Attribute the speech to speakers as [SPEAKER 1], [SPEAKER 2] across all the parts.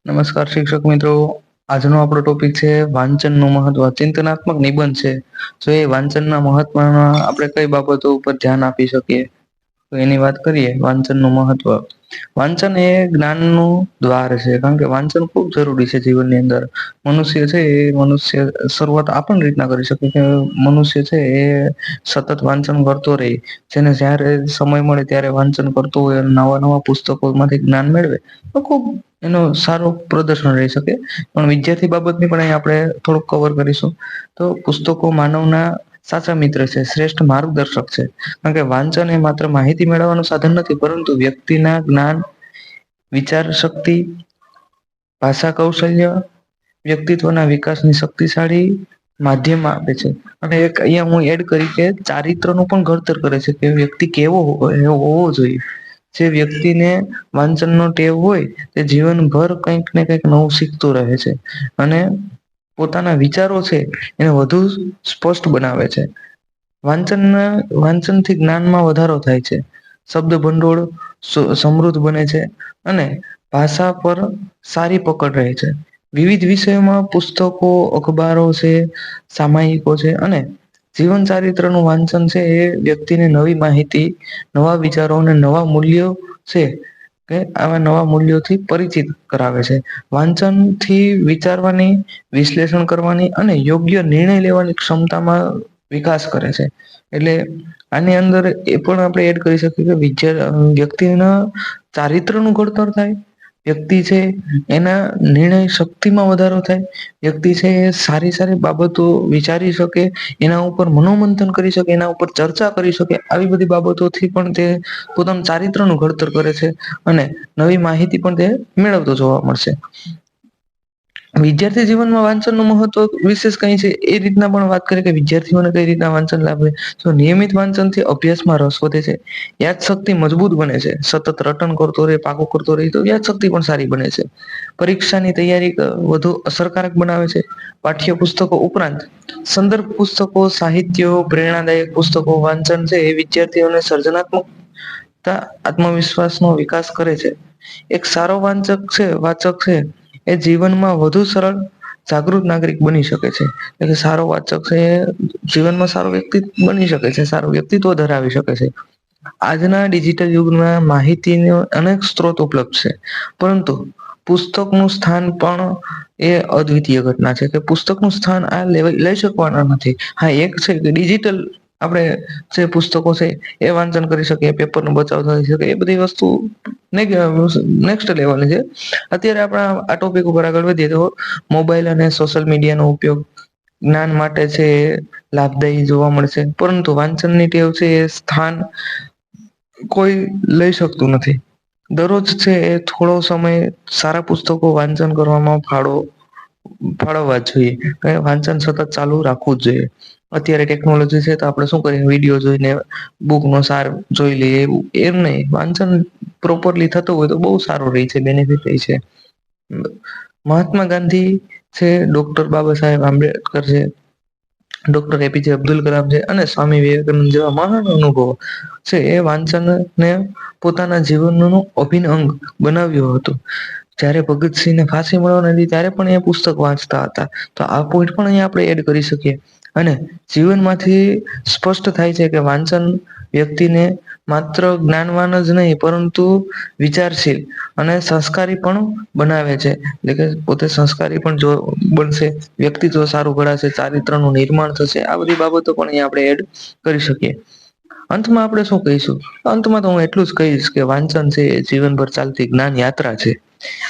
[SPEAKER 1] નમસ્કાર શિક્ષક મિત્રો. આજનો આપણો ટોપિક છે વાંચનનું મહત્વ. ચિંતનાત્મક નિબંધ છે. તો એ વાંચનના મહત્વમાં આપણે કઈ બાબતો ઉપર ધ્યાન આપી શકીએ? તો એની વાત કરીએ વાંચનનું મહત્વ. વાંચન એ જ્ઞાનનું દ્વાર છે. કારણ કે વાંચન ખૂબ જરૂરી છે જીવનની અંદર. મનુષ્ય છે એ મનુષ્ય શરૂઆત આપણ રીતના કરી શકે કે મનુષ્ય છે એ સતત વાંચન કરતો રહે. જેને જયારે સમય મળે ત્યારે વાંચન કરતો હોય અને નવા નવા પુસ્તકોમાંથી જ્ઞાન મેળવે તો ખુબ એનું સારું પ્રદર્શન રહી શકે. પણ વિદ્યાર્થી બાબતની પણ અહીં આપણે થોડુંક કવર કરીશું. તો પુસ્તકો માનવના સાચા મિત્ર છે, શ્રેષ્ઠ માર્ગદર્શક છે. કારણ કે વાંચન એ માત્ર માહિતી મેળવવાનું સાધન નથી, પરંતુ વ્યક્તિના જ્ઞાન, વિચાર શક્તિ, ભાષા કૌશલ્ય, વ્યક્તિત્વના વિકાસની શક્તિશાળી માધ્યમ આપે છે. અને એક અહીંયા હું એડ કરી કે ચારિત્રનું પણ ઘડતર કરે છે કે વ્યક્તિ કેવો હોવો જોઈએ. જે વ્યક્તિને વાંચનનો ટેવ હોય તે જીવનભર કંઈક ને કંઈક નવું શીખતું રહે છે. અને પોતાના વિચારો છે એને વધુ સ્પષ્ટ બનાવે છે. વાંચનથી જ્ઞાનમાં વધારો થાય છે. શબ્દ ભંડોળ સમૃદ્ધ બને છે અને ભાષા પર સારી પકડ રહે છે. વિવિધ વિષયોમાં પુસ્તકો, અખબારો છે, સામાયિકો છે અને જીવન ચારિત્રનું વાંચન છે એ વ્યક્તિને નવી માહિતી, નવા વિચારો અને નવા મૂલ્યો છે કે આવા નવા મૂલ્યોથી પરિચિત કરાવે છે. વાંચનથી વિચારવાની, વિશ્લેષણ કરવાની અને યોગ્ય નિર્ણય લેવાની ક્ષમતામાં વિકાસ કરે છે. એટલે આની અંદર એ પણ આપણે એડ કરી શકીએ કે વ્યક્તિના ચારિત્રનું ઘડતર થાય. વ્યક્તિ છે એના નિર્ણય શક્તિમાં વધારો થાય. વ્યક્તિ છે એ સારી સારી બાબતો વિચારી શકે, એના ઉપર મનોમંથન કરી શકે, એના ઉપર ચર્ચા કરી શકે. આવી બધી બાબતોથી પણ તે પોતાનું ચારિત્રનું ઘડતર કરે છે અને નવી માહિતી પણ તે મેળવતો જોવા મળશે. વિદ્યાર્થી જીવનમાં વાંચનનું મહત્વ વિશેષ કંઈ છે એ રીતના પણ વાત કરીએ કે વિદ્યાર્થીઓને કઈ રીતના વાંચન લાભે. તો નિયમિત વાંચનથી અભ્યાસમાં રસ વધે છે. યાદશક્તિ મજબૂત બને છે. સતત રટન કરતો રહે, પાકું કરતો રહે તો યાદશક્તિ પણ સારી બને છે. પરીક્ષાની તૈયારી વધુ અસરકારક બનાવે છે. પાઠ્યપુસ્તકો ઉપરાંત સંદર્ભ પુસ્તકો, સાહિત્યો, પ્રેરણાદાયક પુસ્તકો વાંચન છે એ વિદ્યાર્થીઓને સર્જનાત્મક આત્મવિશ્વાસનો વિકાસ કરે છે. એક સારો વાચક છે એ જીવનમાં વધુ સરળ જાગૃત નાગરિક બની શકે છે. એટલે સારો વાચક છે એ જીવનમાં સારો વ્યક્તિ બની શકે છે, સારું વ્યક્તિત્વ ધરાવી શકે છે. આજના ડિજિટલ યુગમાં માહિતીનો અનેક સ્ત્રોત ઉપલબ્ધ છે. પરંતુ પુસ્તકનું સ્થાન પણ એ અદ્વિતીય ઘટના છે કે પુસ્તકનું સ્થાન આ લઈ શકવાના નથી. હા, એક છે કે ડિજિટલ આપણે જે પુસ્તકો છે એ વાંચન કરી શકીએ, પેપરનો બચાવ થઈ શકે એ બધી વસ્તુ નેક્સ્ટ લેવલની છે. અત્યારે આપણા આ ટોપિક ઉપર આગળ વધીએ તો મોબાઈલ અને સોશિયલ મીડિયાનો ઉપયોગ જ્ઞાન માટે છે લાભદાયી જોવા મળશે. પરંતુ વાંચનની ટેવ છે એ સ્થાન કોઈ લઈ શકતું નથી. દરરોજ છે એ થોડો સમય સારા પુસ્તકો વાંચન કરવામાં ફાળવવા જોઈએ. વાંચન સતત ચાલુ રાખવું જ જોઈએ. અત્યારે ટેકનોલોજી છે તો આપણે શું કરીએ વિડીયો જોઈને બુકનો સાર જોઈ લઈએ એમ નહીં. વાંચન પ્રોપરલી થતું હોય તો બહુ સારું રહે છે, બેનિફિટ રહે છે. મહાત્મા ગાંધી છે, ડોક્ટર બાબા સાહેબ આંબેડકર છે, ડોક્ટર એપીજે અબ્દુલ કલામ છે અને સ્વામી વિવેકાનંદ જેવા મહાન અનુભવો છે એ વાંચનને પોતાના જીવનનું અભિન્ન અંગ બનાવ્યું હતું. જયારે ભગતસિંહને ફાંસી મળવાની હતી ત્યારે પણ એ પુસ્તક વાંચતા હતા. તો આ પોઈન્ટ પણ અહીંયા આપણે એડ કરી શકીએ. અને જીવનમાંથી સ્પષ્ટ થાય છે કે વાંચન વ્યક્તિને માત્ર જ્ઞાનવાન જ નહીં પરંતુ વિચારશીલ અને સંસ્કારી પણ બનાવે છે. એટલે કે પોતે સંસ્કારી પણ જો બનશે, વ્યક્તિત્વ સારું ઘડાશે, ચારિત્રનું નિર્માણ થશે. આ બધી બાબતો પણ અહીંયા આપણે એડ કરી શકીએ. અંતમાં આપણે શું કહીશું? અંતમાં તો હું એટલું જ કહીશ કે વાંચન છે એ જીવનભર ચાલતી જ્ઞાન યાત્રા છે.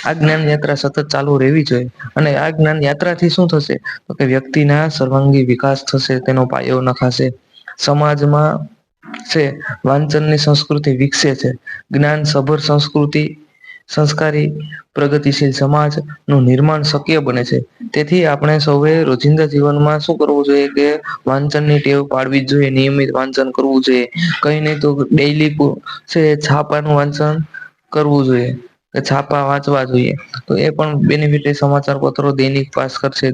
[SPEAKER 1] આ જ્ઞાન યાત્રા સતત ચાલુ રહેવી જોઈએ. અને આ જ્ઞાન યાત્રાથી શું થશે તો કે વ્યક્તિના સર્વાંગી વિકાસ થશે, તેનો પાયો નખાશે. સમાજમાં છે વાંચનની સંસ્કૃતિ વિકસે છે. જ્ઞાન સભર સંસ્કૃતિ, સંસ્કારી પ્રગતિશીલ સમાજનું નિર્માણ શક્ય બને છે. તેથી આપણે સૌએ રોજિંદા જીવનમાં શું કરવું જોઈએ કે વાંચનની ટેવ પાડવી જ જોઈએ, નિયમિત વાંચન કરવું જોઈએ. કંઈ નહીં તો ડેઈલી છે છાપાનું વાંચન કરવું જોઈએ. કે છાપા વાંચવા જોઈએ. તો એ પણ બેનિફિટ સમાચાર પત્રો દૈનિક ભાસ્કર છે,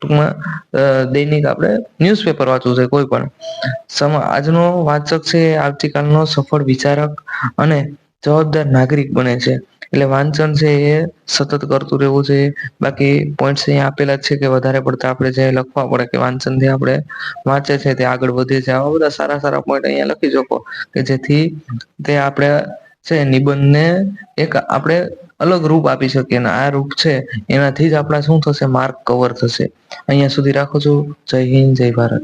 [SPEAKER 1] ટૂંકમાં દૈનિક આપણે ન્યુઝપેપર વાંચવું છે કોઈ પણ. આજનો વાચક છે આવતીકાલનો સફળ વિચારક અને જવાબદાર નાગરિક બને છે. એટલે વાંચન છે એ સતત કરતું રહેવું જોઈએ. બાકી પોઈન્ટ્સ અહીંયા આપેલા જ છે કે વધારે પડતા આપણે જે લખવા પડે કે વાંચનથી આપણે વાંચે છે તે આગળ વધે છે. આવા બધા સારા સારા પોઈન્ટ અહીંયા લખી શકો કે જેથી તે આપણે છે નિબંધને એક આપણે અલગ રૂપ આપી શકીએ અને આ રૂપ છે એનાથી જ આપણા શું થશે માર્ક કવર થશે. અહીંયા સુધી રાખું છું. જય હિન્દ, જય ભારત.